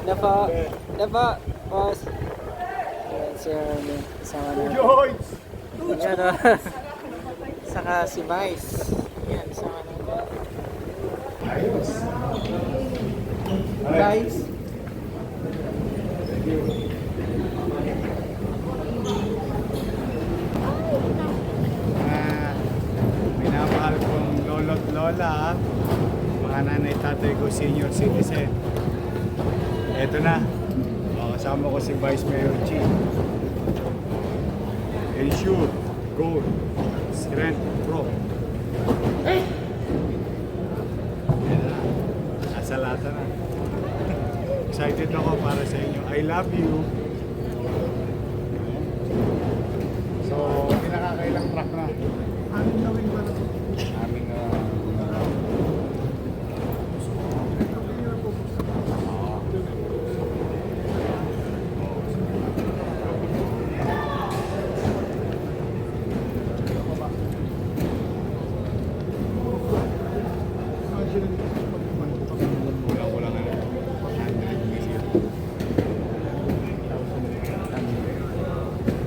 Dapo. Dapo. Boss. Ayan, si Ernie. Kasama natin. Joyce! Ayan o. Saka si Vice. Ayan, kasama natin. Ayos. Guys. Minamahal kong lolo't lola, mga nanay tatay ko senior citizen. Eto na. Kasama ko si Vice Mayor Chi. Ensure Gold Strength Pro. Yan na. Nasa lata na. Excited ako para sa inyo. I love you. So, hindi nakakailang truck na. Aming gawin ba na ito? Aming kulang-kulang na 100 million.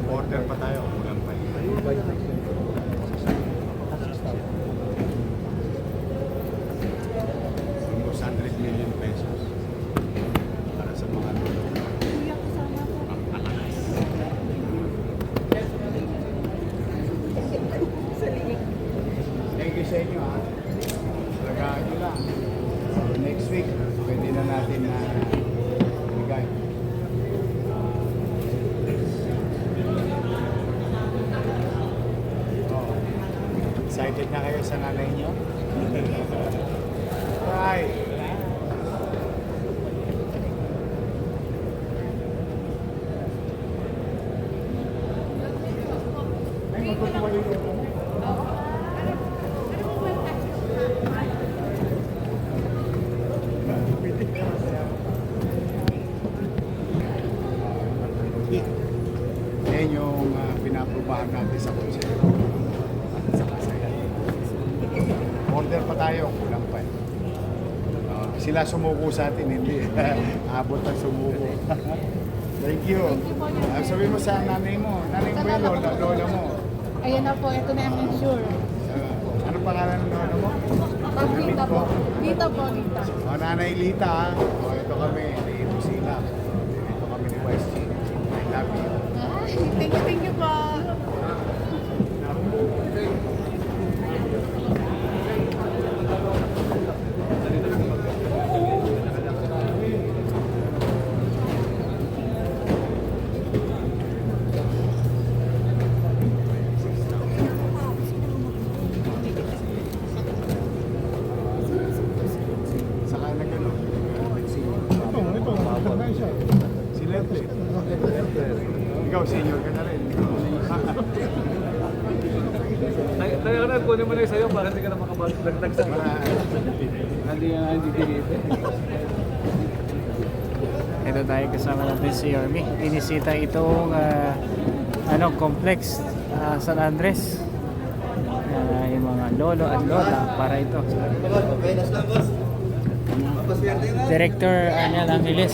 Order pa tayo, kulang pa yun. Almost 100 million pesos para sa mga thank you sa inyo ha. Talagaan nyo lang. So next week, pwede na natin na bigay. Excited na kayo sa nanay nyo? Right. Ay, magkukuha yung yan yung pinaprobahan natin sa konseho. Sa kasayan. Order pa tayo, kulang pa eh. Sila sumuko sa atin, hindi. Abot ang sumuko. Thank you. Sabihin mo sa nanay mo. Nanay mo yun, lola mo. Ayan na po, ito na ang ensure. Ano pangalan ng lola mo? Lita po. Lita po, Lita. Nanay Lita, ito kami. Ito sila. Ito kami ni Vice G. I love you. Ay, thank you po. Saka na gano'n. Ito. Maganda siya. Si Lente. Ikaw, senior ka na rin. Kaya ka na, kunin mo na yung sayo para hindi ka na makabagdag sa hindi pinipin. Ito tayo kasama natin si Yorme. Binisita itong complex San Andres. Yung mga lolo at lola para ito. Director Arnel Angeles.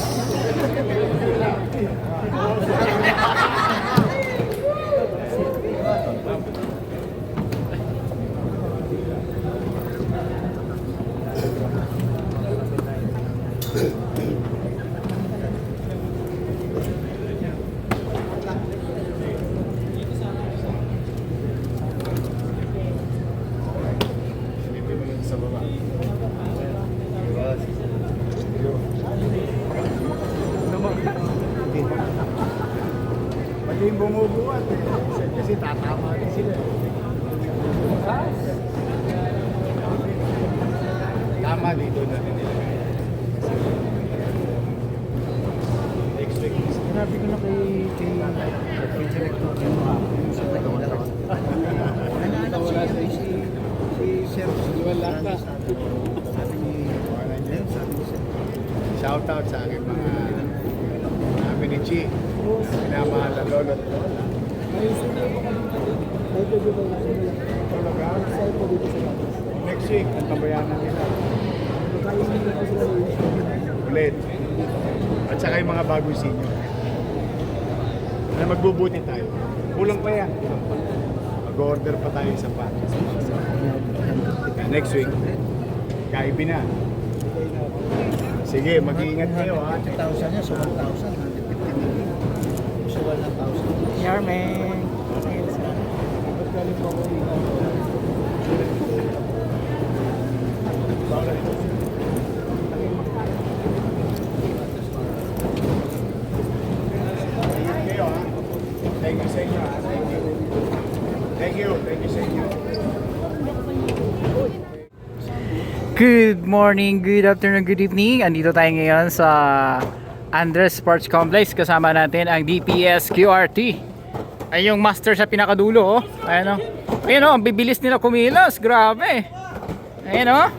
Silipin mo lang sa baba. Pati yung bumubuhat eh. Kasi tatama rin sila. Tama dito na rin nila. Next week. Sinabi ko na kay director yung sa nagawa. Wala sa Sir, wala ka. Shout out sa aking mga namin ni Chi. Pinamahal na lolo. Next week, ang kabayanan nila. Ulit. At saka yung mga bagong senior. Na magbubuti tayo. Kulang pa yan. Mag-order pa tayo sa pa. Next week, kaibi na. Sige, mag-iingat kayo ha. 1,000 niya, so 1,000. 150 million. So 1,000. Yarmeng. Kayo ha. Thank you sa inyo ha. Thank you. Thank you. Thank you sa inyo. Good morning, good afternoon, good evening. Andito tayo ngayon sa Andres Sports Complex. Kasama natin ang DPS QRT. Ay yung master sa pinakadulo, oh. Ayan, oh. Ayan, oh, ang bibilis nila kumilos. Grabe. Ayan, oh.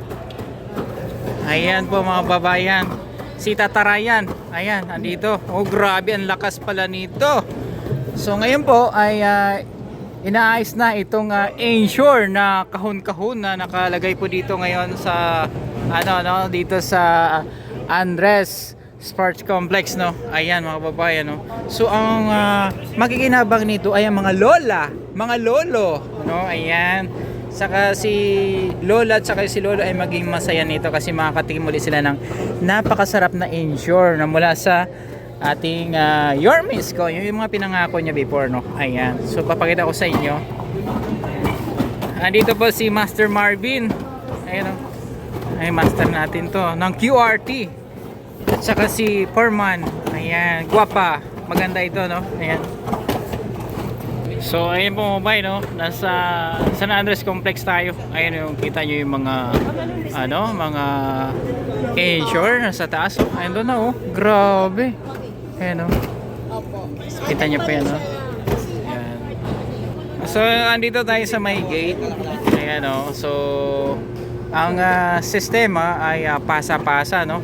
Ayan po mga babayan. Si Tatarayan. Ayan, andito. Oh, grabe, ang lakas pala nito. So ngayon po ay inaayos na itong ensure na kahon-kahon na nakalagay po dito ngayon sa dito sa Andres Sports Complex, no. Ayan mga babayan, no. So ang makikinabang nito ay ang mga lola, mga lolo, no. Ayan. Saka si lola at saka si lolo ay maging masaya nito kasi makakatikim ulit sila ng napakasarap na ensure na mula sa ating Yormis ko, yung mga pinangako niya before, no. Ayan, so papakita ko sa inyo. Andito po si Master Marvin. Ayan, no. Ay master natin to ng QRT at saka si Foreman. Ayan, guwapa, maganda ito, no. Ayan, so ayan po mabay, no. Nasa San Andres Complex tayo. Ayan yung kita nyo yung mga mga ensure nasa taas, oh. Ayan doon na, oh, grabe. Ayan, oh. Kita nyo pa yan, oh. Ayan. So andito tayo sa may gate. Ayan, oh. So ang sistema ay pasa-pasa, no.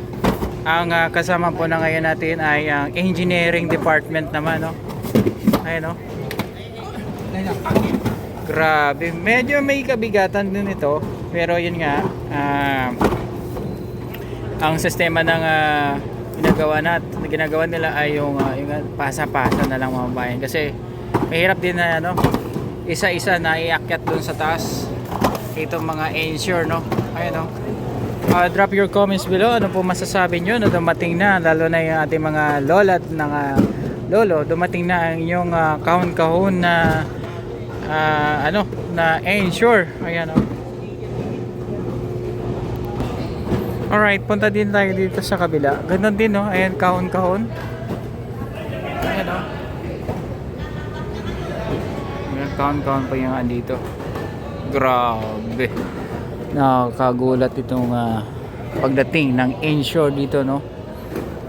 Ang kasama po na ngayon natin ay ang engineering department naman, no. Ayan, oh. Grabe, medyo may kabigatan din ito, pero yun nga, ang sistema ng ginagawa nila ay yung pasa-pasa na lang mga bayan, kasi mahirap din na isa-isa na iakyat dun sa taas itong mga ensure, no. Ayun, no. Drop your comments below, ano po masasabi nyo na dumating na, lalo na yung ating mga lola at lolo, dumating na ang inyong kahon-kahon na na ensure. Ayan, oh. Alright, punta din tayo dito sa kabila. Ganun din, no. Ayan, kahon-kahon. Ayan, oh. Ayan, kahon-kahon pa yung andito. Grabe. Nakakagulat itong pagdating ng ensure dito, no.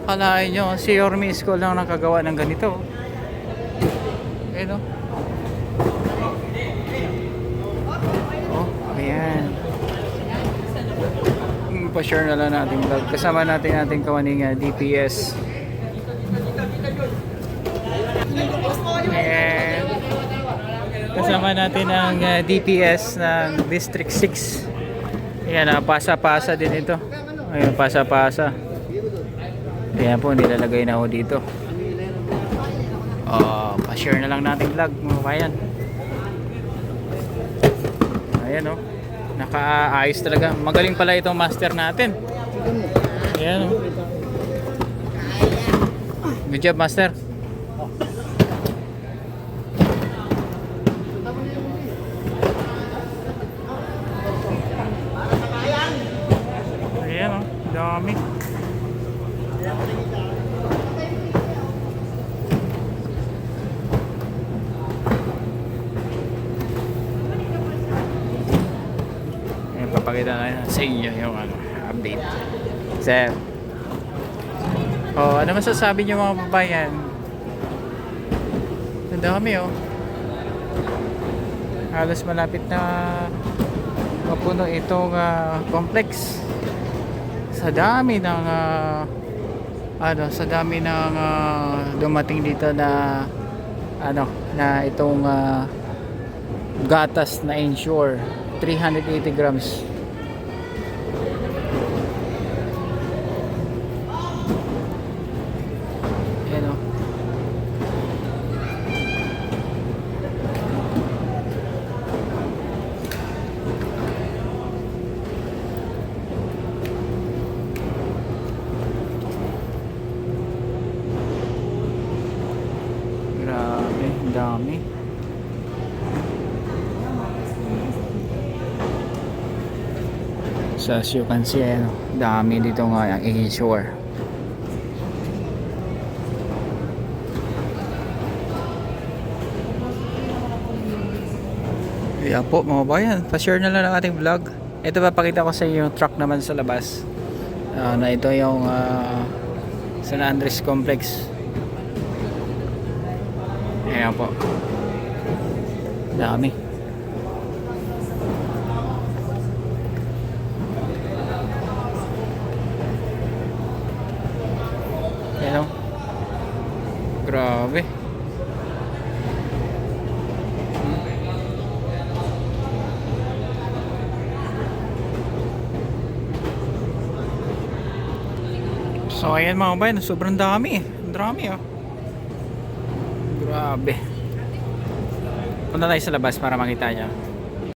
Kalahin nyo, si Yormis ko lang nakagawa ng ganito. Ayan, oh. Ayan. Pa-share na lang natin vlog. Kasama natin ating kawaning DPS. Ayan. Kasama natin ang DPS ng District 6. Ayan, pasa-pasa din ito. Ayan, pasa-pasa. Ayan po, nilalagay na ho dito. Pa-share na lang natin vlog, mga bayan. Ayan, oh. Nakaayos talaga. Magaling pala itong master natin. Ayan, oh. Good job, master. Ayan, oh. Dami. Papakita na sa inyo yung update. Sir, ano masasabi niyo mga babayan? Ang dami, oh. Halos malapit na mapuno itong complex. Sa dami ng dumating dito na na itong gatas na ensure 380 grams. dami. So as you can see, ano, dami dito nga ang inshore. Kaya po mga bayan, pa-share na lang ang ating vlog. Ito papakita ko sa inyo yung truck naman sa labas. Na ito yung San Andres Complex. Ayan po. Dami. Ayan o. Grabe. So ayan mga kabayan, sobrang dami. Dami oh. Grabe. Punta tayo sa labas para makita nyo.